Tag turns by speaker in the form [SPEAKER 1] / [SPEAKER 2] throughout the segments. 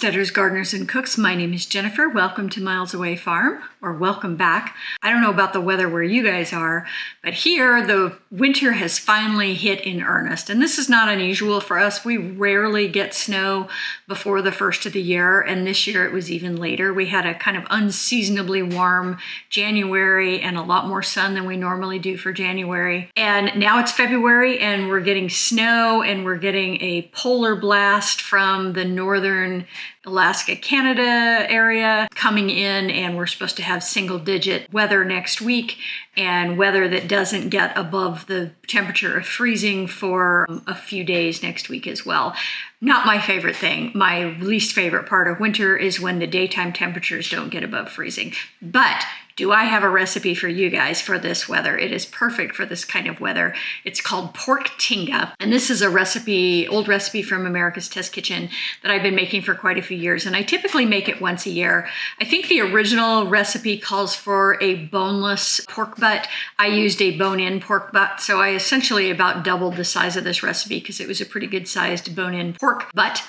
[SPEAKER 1] homesteaders, gardeners, and cooks. My name is Jennifer. Welcome to Miles Away Farm, or welcome back. I don't know about the weather where you guys are, but here the winter has finally hit in earnest. And this is not unusual for us. We rarely get snow before the first of the year, and this year it was even later. We had a kind of unseasonably warm January and a lot more sun than we normally do for January. And now it's February and we're getting snow and we're getting a polar blast from the northern Alaska, Canada area coming in, and we're supposed to have single-digit weather next week and weather that doesn't get above the temperature of freezing for a few days next week as well. Not my favorite thing. My least favorite part of winter is when the daytime temperatures don't get above freezing. But do I have a recipe for you guys for this weather? It is perfect for this kind of weather. It's called pork tinga. And this is a recipe, old recipe from America's Test Kitchen that I've been making for quite a few years. And I typically make it once a year. I think the original recipe calls for a boneless pork butt. I used a bone-in pork butt. So I essentially about doubled the size of this recipe because it was a pretty good sized bone-in pork butt.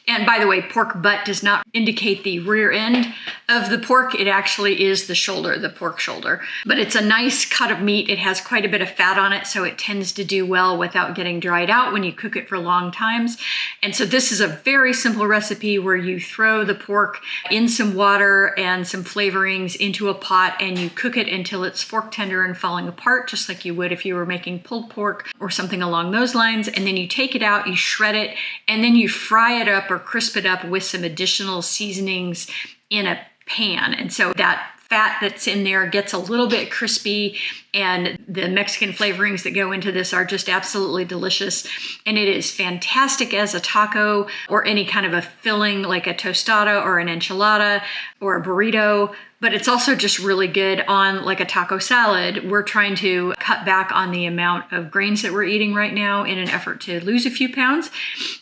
[SPEAKER 1] And by the way, pork butt does not indicate the rear end of the pork. It actually is the shoulder, the pork shoulder. But it's a nice cut of meat. It has quite a bit of fat on it, so it tends to do well without getting dried out when you cook it for long times. And so this is a very simple recipe where you throw the pork in some water and some flavorings into a pot and you cook it until it's fork tender and falling apart, just like you would if you were making pulled pork or something along those lines. And then you take it out, you shred it, and then you fry it up or crisp it up with some additional seasonings in a pan. And so that fat that's in there gets a little bit crispy, and the Mexican flavorings that go into this are just absolutely delicious. And it is fantastic as a taco or any kind of a filling like a tostada or an enchilada or a burrito. But it's also just really good on like a taco salad. We're trying to cut back on the amount of grains that we're eating right now in an effort to lose a few pounds.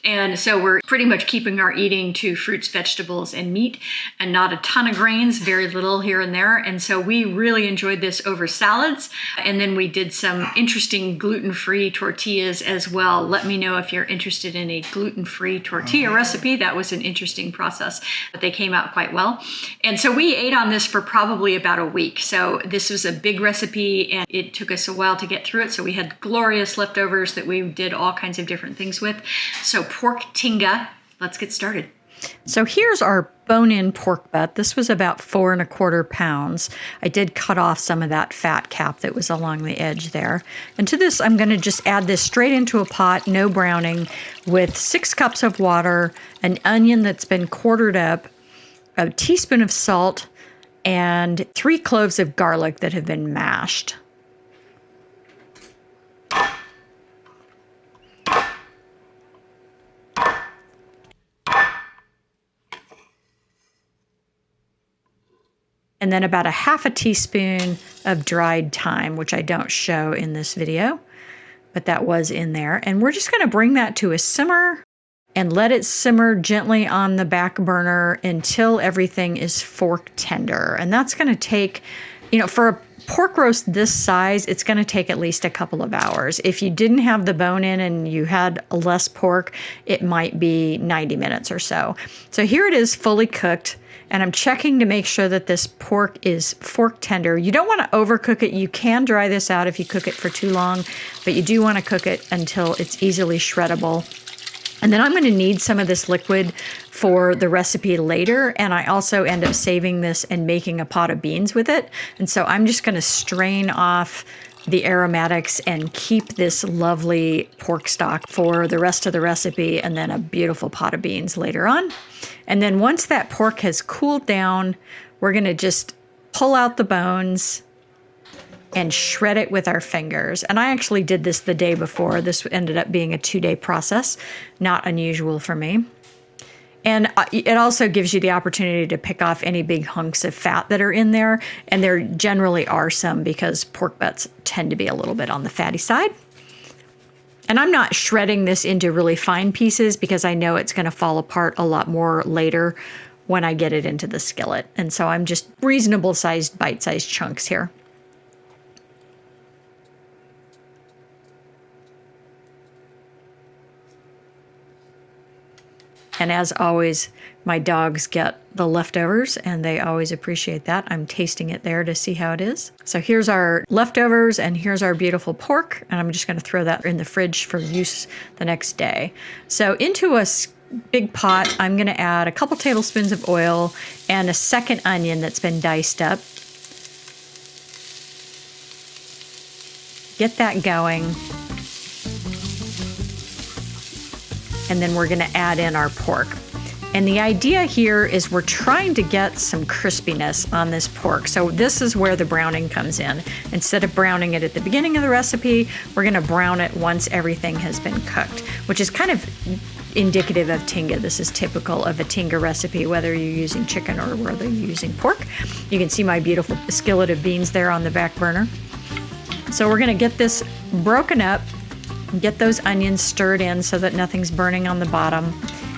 [SPEAKER 1] And so we're pretty much keeping our eating to fruits, vegetables, and meat, and not a ton of grains, very little here and there. And so we really enjoyed this over salads. And then we did some interesting gluten-free tortillas as well. Let me know if you're interested in a gluten-free tortilla recipe. That was an interesting process, but they came out quite well. And so we ate on this for probably about a week. So this was a big recipe and it took us a while to get through it. So we had glorious leftovers that we did all kinds of different things with. So pork tinga, let's get started.
[SPEAKER 2] So here's our bone-in pork butt. This was about 4¼ pounds. I did cut off some of that fat cap that was along the edge there. And to this, I'm going to just add this straight into a pot, no browning, with 6 cups of water, an onion that's been quartered up, a teaspoon of salt, and 3 cloves of garlic that have been mashed. And then about 1/2 teaspoon of dried thyme, which I don't show in this video, but that was in there. And we're just going to bring that to a simmer and let it simmer gently on the back burner until everything is fork tender. And that's going to take, for a pork roast this size, it's going to take at least a couple of hours. If you didn't have the bone in and you had less pork, it might be 90 minutes or so. So here it is fully cooked. And I'm checking to make sure that this pork is fork tender. You don't want to overcook it. You can dry this out if you cook it for too long, but you do want to cook it until it's easily shreddable. And then I'm going to need some of this liquid for the recipe later. And I also end up saving this and making a pot of beans with it. And so I'm just going to strain off the aromatics and keep this lovely pork stock for the rest of the recipe, and then a beautiful pot of beans later on. And then once that pork has cooled down, we're going to just pull out the bones and shred it with our fingers. And I actually did this the day before. This ended up being a 2-day process, not unusual for me. And it also gives you the opportunity to pick off any big hunks of fat that are in there. And there generally are some because pork butts tend to be a little bit on the fatty side. And I'm not shredding this into really fine pieces because I know it's going to fall apart a lot more later when I get it into the skillet. And so I'm just reasonable sized, bite-sized chunks here. And as always, my dogs get the leftovers and they always appreciate that. I'm tasting it there to see how it is. So here's our leftovers and here's our beautiful pork. And I'm just going to throw that in the fridge for use the next day. So into a big pot, I'm going to add a couple tablespoons of oil and a second onion that's been diced up. Get that going. And then we're going to add in our pork. And the idea here is we're trying to get some crispiness on this pork. So this is where the browning comes in. Instead of browning it at the beginning of the recipe, we're going to brown it once everything has been cooked, which is kind of indicative of Tinga. This is typical of a Tinga recipe, whether you're using chicken or whether you're using pork. You can see my beautiful skillet of beans there on the back burner. So we're going to get this broken up, get those onions stirred in so that nothing's burning on the bottom.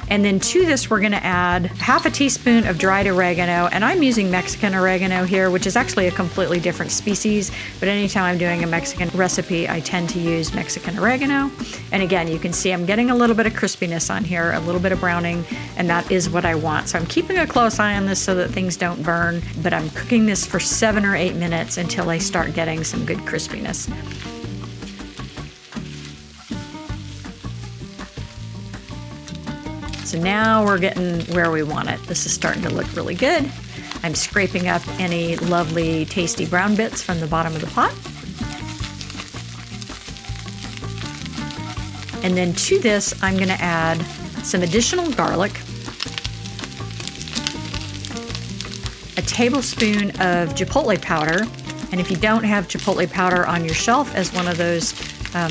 [SPEAKER 2] And then to this, we're going to add half a teaspoon of dried oregano. And I'm using Mexican oregano here, which is actually a completely different species. But anytime I'm doing a Mexican recipe, I tend to use Mexican oregano. And again, you can see I'm getting a little bit of crispiness on here, a little bit of browning, and that is what I want. So I'm keeping a close eye on this so that things don't burn, but I'm cooking this for 7 or 8 minutes until I start getting some good crispiness. So now we're getting where we want it. This is starting to look really good. I'm scraping up any lovely, tasty brown bits from the bottom of the pot. And then to this, I'm going to add some additional garlic, a tablespoon of chipotle powder. And if you don't have chipotle powder on your shelf as one of those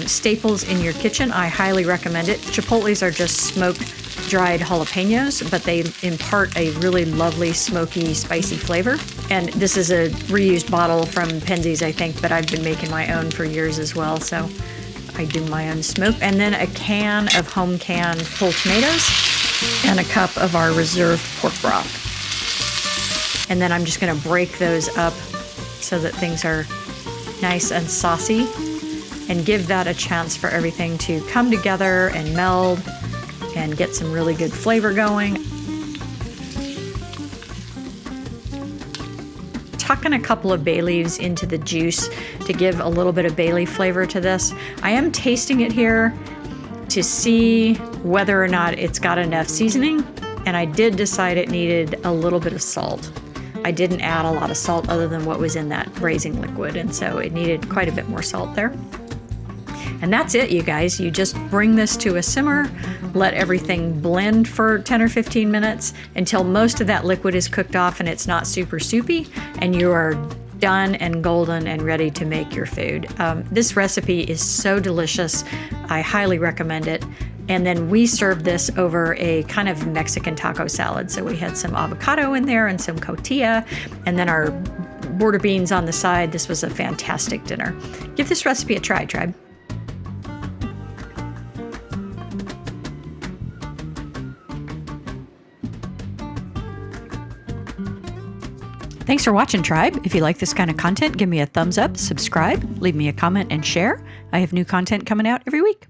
[SPEAKER 2] staples in your kitchen, I highly recommend it. Chipotles are just smoked dried jalapenos, but they impart a really lovely, smoky, spicy flavor. And this is a reused bottle from Penzeys, I think, but I've been making my own for years as well, so I do my own smoke. And then a can of home canned whole tomatoes and a cup of our reserved pork broth. And then I'm just going to break those up so that things are nice and saucy and give that a chance for everything to come together and meld and get some really good flavor going. Tucking a couple of bay leaves into the juice to give a little bit of bay leaf flavor to this. I am tasting it here to see whether or not it's got enough seasoning, and I did decide it needed a little bit of salt. I didn't add a lot of salt other than what was in that braising liquid, and so it needed quite a bit more salt there. And that's it, you guys. You just bring this to a simmer, let everything blend for 10 or 15 minutes until most of that liquid is cooked off and it's not super soupy, and you are done and golden and ready to make your food. This recipe is so delicious. I highly recommend it. And then we served this over a kind of Mexican taco salad. So we had some avocado in there and some cotija, and then our border beans on the side. This was a fantastic dinner. Give this recipe a try, tribe. Thanks for watching, tribe. If you like this kind of content, give me a thumbs up, subscribe, leave me a comment, and share. I have new content coming out every week.